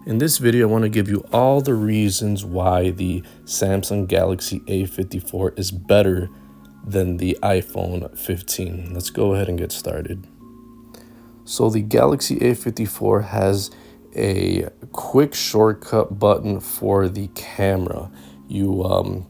In this video, I want to give you all the reasons why the Samsung Galaxy A54 is better than the iPhone 15. Let's go ahead and get started. So the Galaxy A54 has a quick shortcut button for the camera. You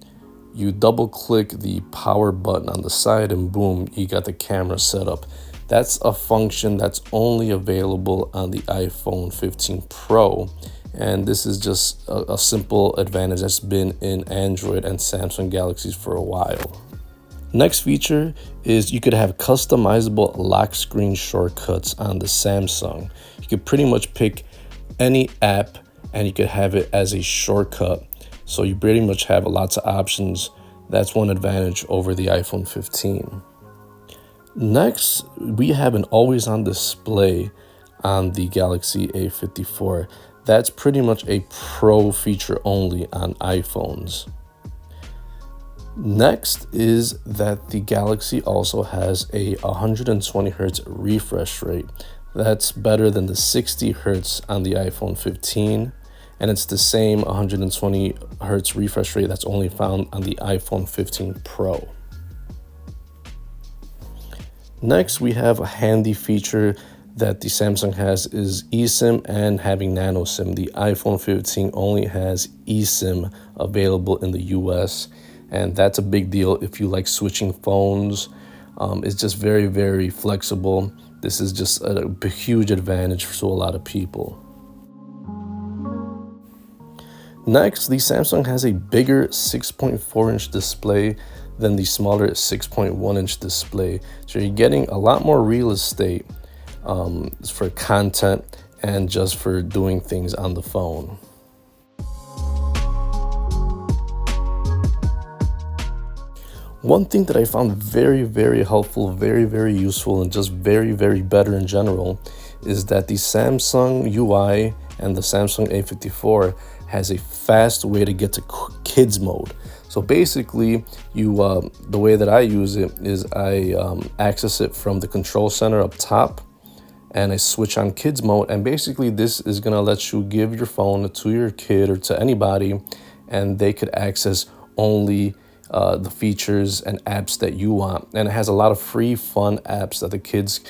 double click the power button on the side and boom, you got the camera set up. That's a function that's only available on the iPhone 15 Pro. And this is just a simple advantage that's been in Android and Samsung Galaxies for a while. Next feature is you could have customizable lock screen shortcuts on the Samsung. You could pretty much pick any app and you could have it as a shortcut. So you pretty much have lots of options. That's one advantage over the iPhone 15. Next, we have an always-on display on the Galaxy A54. That's pretty much a pro feature only on iPhones. Next is that the Galaxy also has a 120 Hz refresh rate. That's better than the 60 Hz on the iPhone 15. And it's the same 120 Hz refresh rate that's only found on the iPhone 15 Pro. Next, we have a handy feature that the Samsung has is eSIM and having nano SIM. The iPhone 15 only has eSIM available in the US, and that's a big deal if you like switching phones. It's just very, very flexible. This is just a huge advantage for a lot of people. Next, the Samsung has a bigger 6.4-inch display than the smaller 6.1-inch display. So you're getting a lot more real estate for content and just for doing things on the phone. One thing that I found very, very helpful, very, very useful, and just very, very better in general is that the Samsung UI and the Samsung A54 has a fast way to get to kids mode. So basically, the way that I use it is I access it from the control center up top, and I switch on kids mode. And basically, this is gonna let you give your phone to your kid or to anybody, and they could access only the features and apps that you want. And it has a lot of free, fun apps that the kids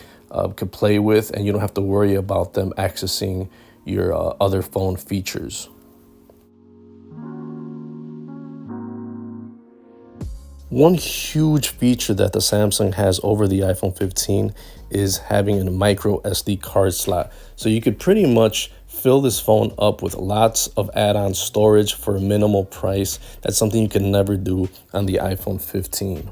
could play with, and you don't have to worry about them accessing your other phone features. One huge feature that the Samsung has over the iPhone 15 is having a micro SD card slot. So you could pretty much fill this phone up with lots of add-on storage for a minimal price. That's something you can never do on the iPhone 15.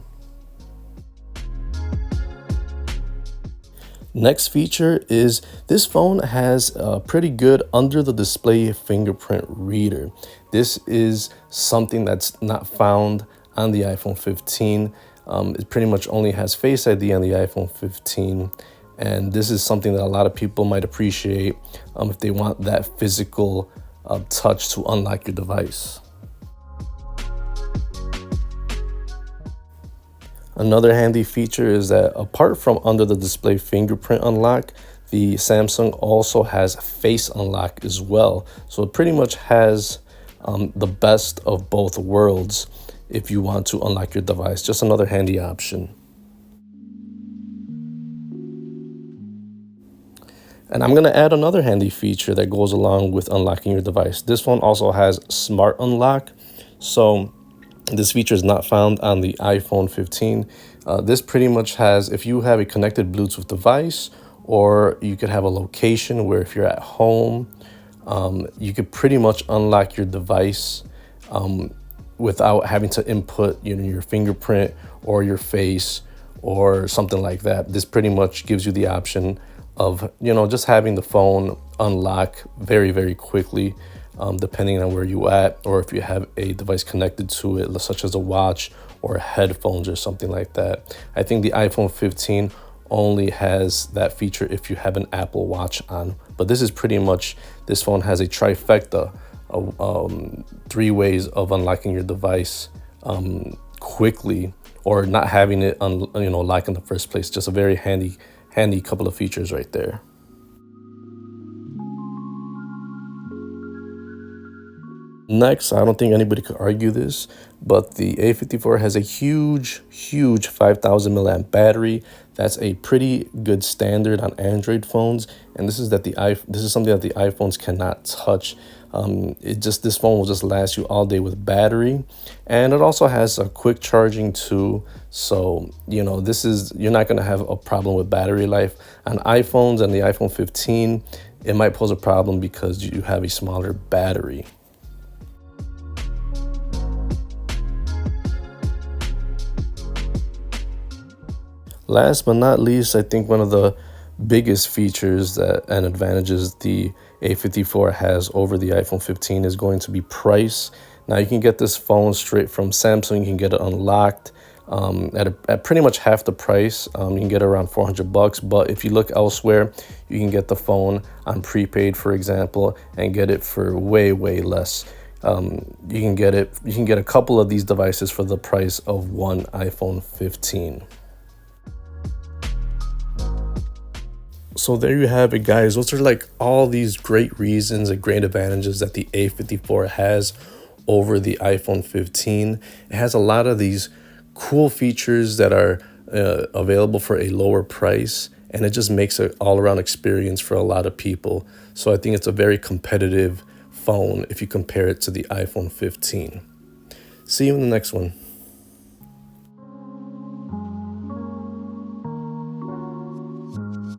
Next feature is this phone has a pretty good under the display fingerprint reader. This is something that's not found on the iPhone 15. It pretty much only has Face ID on the iPhone 15. And this is something that a lot of people might appreciate if they want that physical touch to unlock your device. Another handy feature is that apart from under the display fingerprint unlock, the Samsung also has face unlock as well. So it pretty much has the best of both worlds if you want to unlock your device. Just another handy option. And I'm going to add another handy feature that goes along with unlocking your device. This phone also has smart unlock. So this feature is not found on the iPhone 15. This pretty much has, if you have a connected Bluetooth device, or you could have a location where if you're at home, you could pretty much unlock your device without having to input your fingerprint or your face or something like that. This pretty much gives you the option of just having the phone unlock very, very quickly, depending on where you at, or if you have a device connected to it, such as a watch or headphones or something like that. I think the iPhone 15 only has that feature if you have an Apple Watch on, but this is pretty much, this phone has a trifecta of 3 ways of unlocking your device quickly, or not having it lock in the first place. Just a very handy couple of features right there. Next, I don't think anybody could argue this, but the A54 has a huge 5000 milliamp battery. That's a pretty good standard on Android phones, and this is something that the iPhones cannot touch. This phone will just last you all day with battery, and it also has a quick charging too. So you're not gonna have a problem with battery life on iPhones. And the iPhone 15, it might pose a problem because you have a smaller battery. Last but not least, I think one of the biggest features and advantages the A54 has over the iPhone 15 is going to be price. Now you can get this phone straight from Samsung. You can get it unlocked at pretty much half the price. You can get it around 400 bucks, but if you look elsewhere, you can get the phone on prepaid, for example, and get it for way less. You can get a couple of these devices for the price of one iPhone 15. So there you have it, guys. Those are like all these great reasons and great advantages that the A54 has over the iPhone 15. It has a lot of these cool features that are available for a lower price, and it just makes an all-around experience for a lot of people. So I think it's a very competitive phone if you compare it to the iPhone 15. See you in the next one.